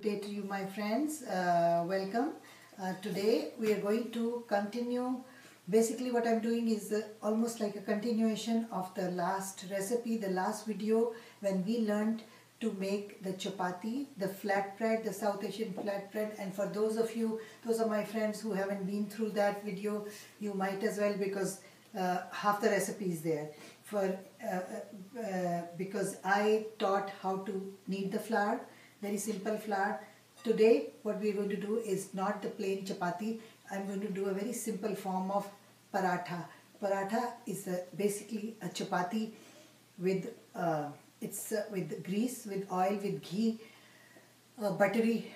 Good day to you, my friends. Welcome. Today we are going to continue. Basically what I'm doing is almost like a continuation of the last recipe, the last video when we learned to make the chapati, the flatbread, the South Asian flatbread. And for those of you, those are my friends who haven't been through that video, you might as well, because half the recipe is there. Because I taught how to knead the flour, very simple flour. Today what we are going to do is not the plain chapati. I'm going to do a very simple form of paratha. Paratha is basically a chapati with with grease, with oil, with ghee, a buttery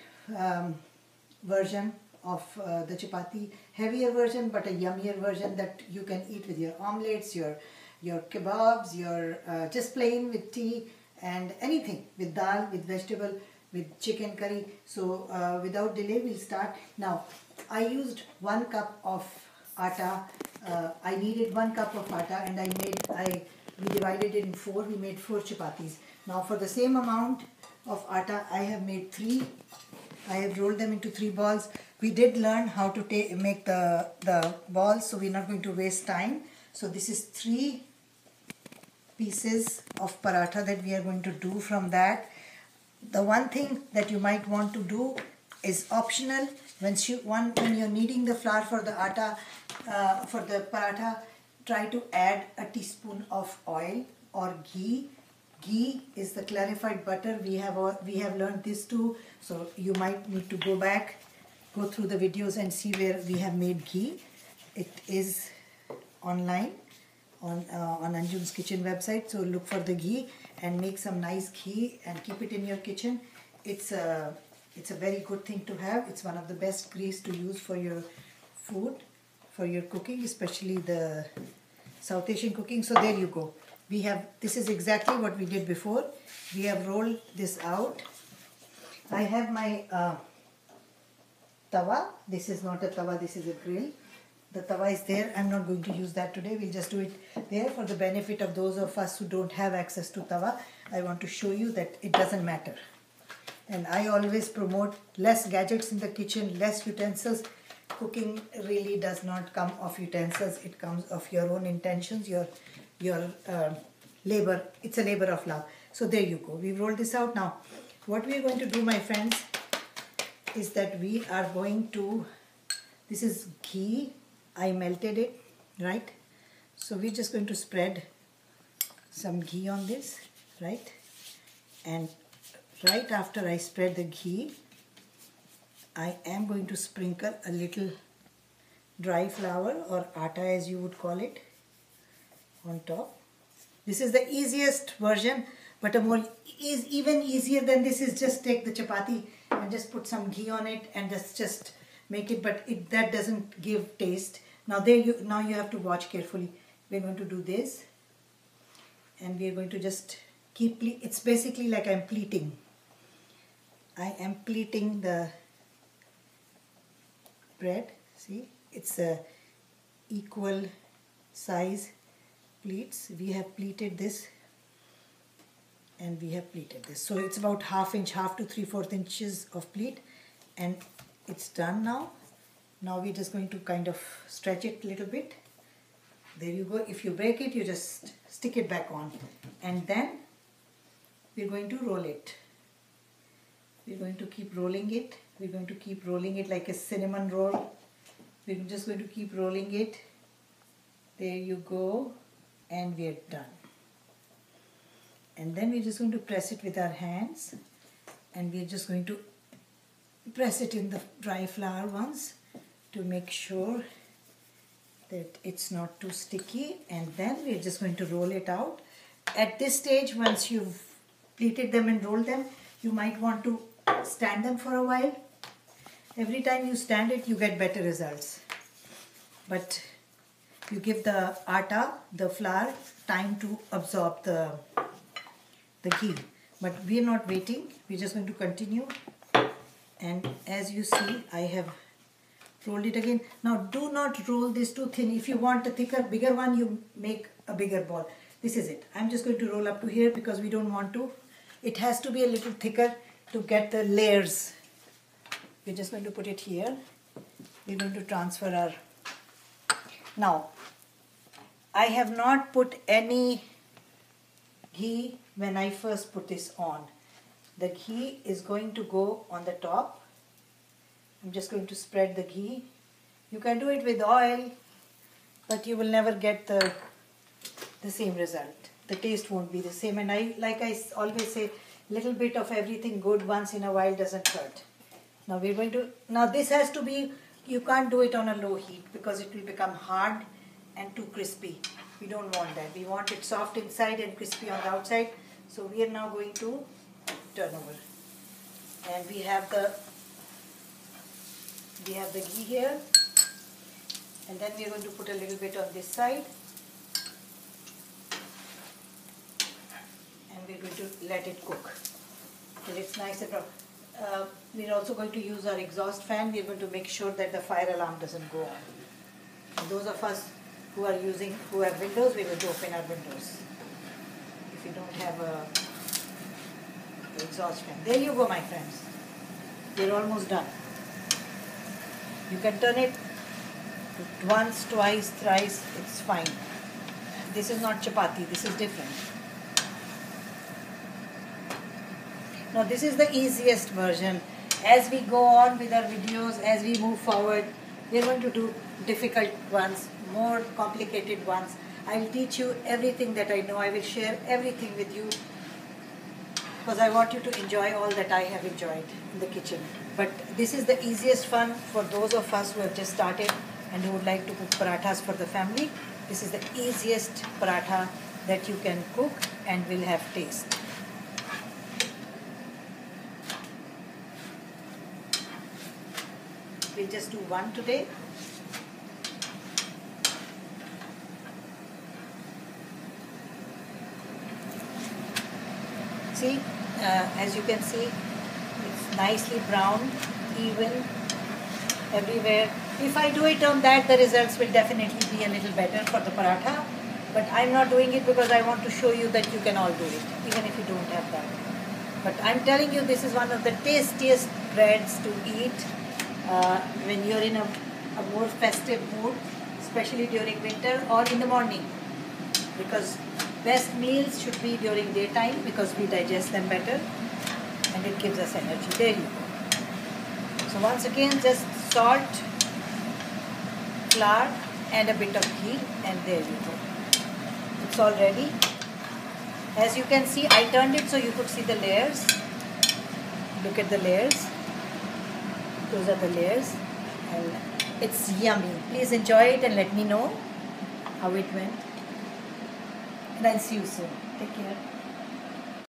version of the chapati, heavier version but a yummier version that you can eat with your omelets, your kebabs, your just plain with tea and anything, with dal, with vegetable, with chicken curry. So without delay we'll start. Now I used 1 cup of atta. I needed 1 cup of atta and we divided it in 4. We made 4 chapatis. Now for the same amount of atta I have made 3. I have rolled them into 3 balls. We did learn how to make the balls, so we're not going to waste time. So this is 3 pieces of paratha that we are going to do from that. The one thing that you might want to do is optional. When you're kneading the flour for the atta, for the paratha, try to add a teaspoon of oil or ghee. Ghee is the clarified butter. We have learned this too. So you might need to go through the videos and see where we have made ghee. It is online on Anjum's Kitchen website. So look for the ghee and make some nice ghee and keep it in your kitchen. It's a very good thing to have. It's one of the best grease to use for your food, for your cooking, especially the South Asian cooking. So there you go. This is exactly what we did before. We have rolled this out. I have my tawa. This is not a tawa, this is a grill. The tawa is there. I'm not going to use that today. We'll just do it there for the benefit of those of us who don't have access to tawa. I want to show you that it doesn't matter. And I always promote less gadgets in the kitchen, less utensils. Cooking really does not come of utensils. It comes of your own intentions, your labor. It's a labor of love. So there you go. We've rolled this out. Now what we are going to do, my friends, is that we are going to, this is ghee. I melted it, right? So we're just going to spread some ghee on this, right? And right after I spread the ghee, I am going to sprinkle a little dry flour or atta as you would call it on top. This is the easiest version, but even easier than this is just take the chapati and just put some ghee on it and just make it, but that doesn't give taste. Now you have to watch carefully. We're going to do this and we're going to just keep, it's basically like I'm pleating. I am pleating the bread. See, it's a equal size pleats. We have pleated this and we have pleated this. So it's about ½ inch, half to 3/4 inches of pleat, and it's done now. Now we're just going to kind of stretch it a little bit. There you go. If you break it, you just stick it back on. And then we're going to roll it. We're going to keep rolling it. We're going to keep rolling it like a cinnamon roll. We're just going to keep rolling it. There you go. And we're done. And then we're just going to press it with our hands. And we're just going to press it in the dry flour once to make sure that it's not too sticky, and then we're just going to roll it out. At this stage, once you've pleated them and rolled them, you might want to stand them for a while. Every time you stand it, you get better results. But you give the atta, the flour, time to absorb the ghee. But we're not waiting. We're just going to continue. And as you see, I have rolled it again. Now do not roll this too thin. If you want a thicker, bigger one, you make a bigger ball. This is it. I'm just going to roll up to here because we don't want to. It has to be a little thicker to get the layers. We're just going to put it here. We're going to transfer our... Now, I have not put any ghee when I first put this on. The ghee is going to go on the top. I'm just going to spread the ghee. You can do it with oil, but you will never get the same result. The taste won't be the same. And like I always say, little bit of everything good once in a while doesn't hurt. Now we're going to... Now this has to be... You can't do it on a low heat because it will become hard and too crispy. We don't want that. We want it soft inside and crispy on the outside. So we are now going to turn over. And we have the ghee here. And then we are going to put a little bit on this side. And we're going to let it cook till it's nice and brown. We're also going to use our exhaust fan. We're going to make sure that the fire alarm doesn't go on. And those of us who have windows, we're going to open our windows. If you don't have a exhaust fan. There you go, my friends. We're almost done. You can turn it once, twice, thrice. It's fine. This is not chapati. This is different. Now this is the easiest version. As we go on with our videos, as we move forward, we are going to do difficult ones, more complicated ones. I will teach you everything that I know. I will share everything with you because I want you to enjoy all that I have enjoyed in the kitchen. But this is the easiest fun for those of us who have just started and who would like to cook parathas for the family. This is the easiest paratha that you can cook and will have taste. We'll just do one today. See, as you can see, it's nicely browned, even, everywhere. If I do it on that, the results will definitely be a little better for the paratha. But I'm not doing it because I want to show you that you can all do it, even if you don't have that. But I'm telling you, this is one of the tastiest breads to eat when you're in a more festive mood, especially during winter or in the morning. Because best meals should be during daytime because we digest them better and it gives us energy. There you go. So once again, just salt, flour and a bit of ghee, and there you go. It's all ready. As you can see, I turned it so you could see the layers. Look at the layers. Those are the layers, and it's yummy. Please enjoy it and let me know how it went. And I'll see you soon. Take care.